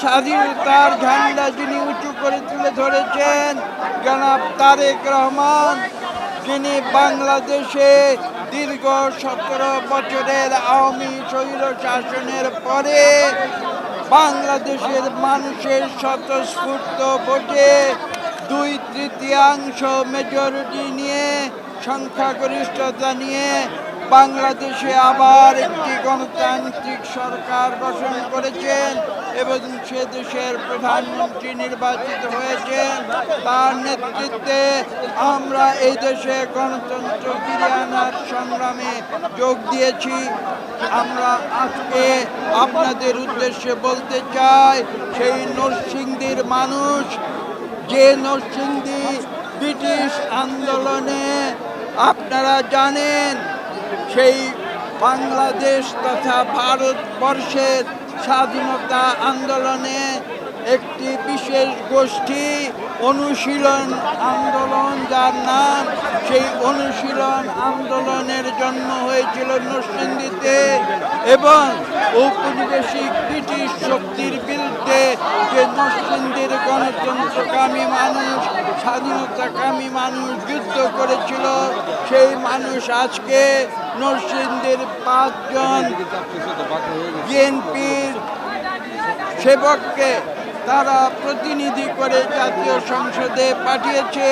স্বাধীনতার ঝান্ডা যিনি উঁচু করে তুলে ধরেছেন জনাব তারেক রহমান, যিনি বাংলাদেশে দীর্ঘ 17 বছরের আওয়ামী স্বৈর শাসনের পরে বাংলাদেশের মানুষের স্বতঃস্ফূর্ত ভোটে 2/3 মেজরিটি নিয়ে, সংখ্যাগরিষ্ঠতা নিয়ে বাংলাদেশে আবার একটি গণতান্ত্রিক সরকার গঠন করেছেন এবং সে দেশের প্রধানমন্ত্রী নির্বাচিত হয়েছেন। তার নেতৃত্বে আমরা এই দেশে গণতন্ত্র ফিরিয়ে আনার সংগ্রামে যোগ দিয়েছি। আমরা আজকে আপনাদের উদ্দেশ্যে বলতে চাই, সেই নরসিংদীর মানুষ, যে নরসিংদী ব্রিটিশ আন্দোলনে আপনারা জানেন, সেই বাংলাদেশ তথা ভারতবর্ষের স্বাধীনতা আন্দোলনে একটি বিশেষ গোষ্ঠী অনুশীলন আন্দোলন, যার নাম, সেই অনুশীলন আন্দোলনের জন্ম হয়েছিল নরসিংদীতে এবং ঔপনিবেশিক ব্রিটিশ শক্তির বিরুদ্ধে যে নরসিংদীর গণতন্ত্রকামী মানুষ, স্বাধীনতাকামী মানুষ যুদ্ধ করেছিল, সেই মানুষ আজকে নরসিংদীর 5 জন বিএনপির সেবককে তারা প্রতিনিধি করে জাতীয় সংসদে পাঠিয়েছে।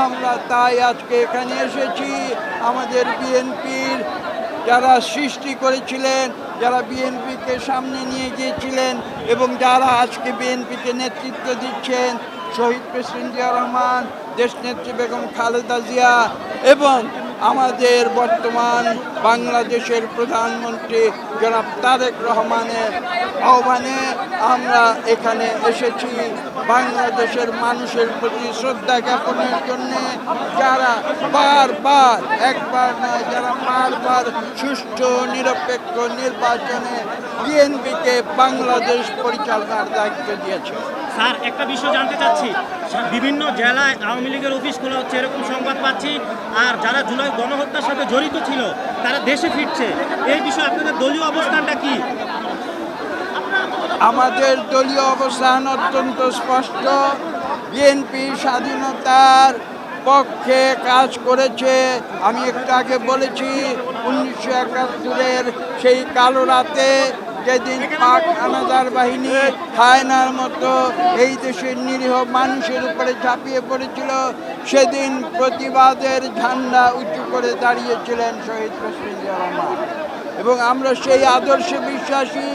আমরা তাই আজকে এখানে এসেছি। আমাদের বিএনপির যারা সৃষ্টি করেছিলেন, যারা বিএনপিকে সামনে নিয়ে গিয়েছিলেন এবং যারা আজকে বিএনপিকে নেতৃত্ব দিচ্ছেন, শহীদ প্রেসিডেন্ট জিয়া রহমান, দেশনেত্রী বেগম খালেদা জিয়া এবং আমাদের বর্তমান বাংলাদেশের প্রধানমন্ত্রী জনাব তারেক রহমানের আহ্বানে আমরা এখানে এসেছি বাংলাদেশের মানুষের প্রতি শ্রদ্ধা জ্ঞাপনের জন্য, যারা বারবার, একবার নয়, যারা বারবার সুষ্ঠু নিরপেক্ষ নির্বাচনে বিএনপিকে বাংলাদেশ পরিচালনার দায়িত্ব দিয়েছে। স্যার, একটা বিষয় জানতে চাচ্ছি, বিভিন্ন জেলায় আওয়ামী লীগের অফিস খোলা হচ্ছে এরকম সংবাদ পাচ্ছি, আর যারা জুলাই গণহত্যার সাথে জড়িত ছিল তারা দেশে ফিরছে। এই বিষয়ে আপনাদের দলীয় অবস্থানটা কি? আমাদের দলীয় অবস্থান অত্যন্ত স্পষ্ট। বিএনপি স্বাধীনতার পক্ষে কাজ করেছে। আমি একটু আগে বলেছি, 1971-এর সেই কালো রাতে যেদিন পাক হানাদার বাহিনী হায়নার মতো এই দেশের নিরীহ মানুষের উপরে ঝাঁপিয়ে পড়েছিল, সেদিন প্রতিবাদের ঝান্ডা উঁচু করে দাঁড়িয়েছিলেন শহীদ প্রেসিডেন্ট জিয়া রহমান। এবং আমরা সেই আদর্শে বিশ্বাসী,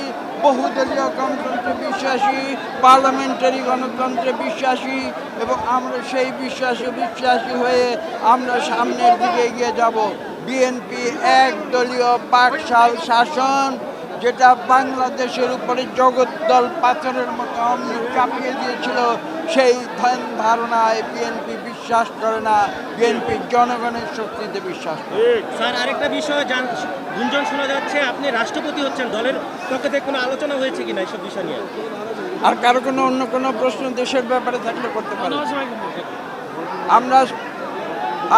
বহুদলীয় গণতন্ত্রে বিশ্বাসী, পার্লামেন্টারি গণতন্ত্রে বিশ্বাসী এবং আমরা সেই বিশ্বাসী হয়ে আমরা সামনের দিকে এগিয়ে যাব। বিএনপি একদলীয় বাকশাল শাসন, যেটা বাংলাদেশের উপরে জগদ্দল পাথরের মতো চাপিয়ে দিয়েছিল, সেই ধারণায় বিএনপি বিশ্বাস করে না। বিএনপি জনগণের শক্তিতে বিশ্বাস করে। স্যার, আরেকটা বিষয় গুঞ্জন শোনা যাচ্ছে, আপনি রাষ্ট্রপতি হচ্ছেন, দলের পক্ষে থেকে কোনো আলোচনা হয়েছে কিনা এইসব বিষয় নিয়ে? আর কারো অন্য কোনো প্রশ্ন দেশের ব্যাপারে থাকলে করতে পারে। আমরা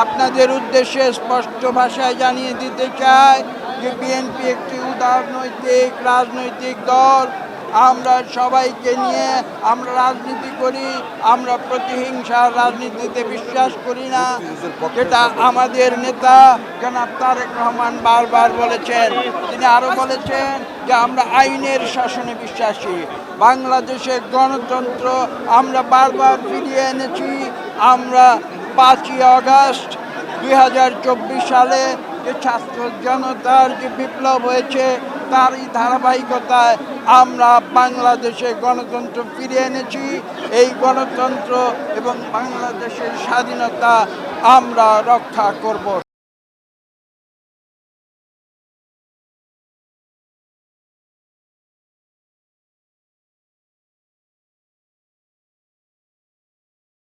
আপনাদের উদ্দেশ্যে স্পষ্ট ভাষায় জানিয়ে দিতে চাই যে বিএনপি একটি উদারনৈতিক রাজনৈতিক দল। আমরা সবাইকে নিয়ে আমরা রাজনীতি করি। আমরা প্রতিহিংসার রাজনীতিতে বিশ্বাস করি না, যেটা আমাদের নেতা জনাব তারেক রহমান বারবার বলেছেন। তিনি আরও বলেছেন যে আমরা আইনের শাসনে বিশ্বাসী। বাংলাদেশের গণতন্ত্র আমরা বারবার ফিরিয়ে এনেছি। আমরা 5ই আগস্ট 2024 সালে যে ছাত্র জনতার যে বিপ্লব হয়েছে, তারই ধারাবাহিকতায় আমরা বাংলাদেশে গণতন্ত্র ফিরিয়ে এনেছি। এই গণতন্ত্র এবং বাংলাদেশের স্বাধীনতা আমরা রক্ষা করব।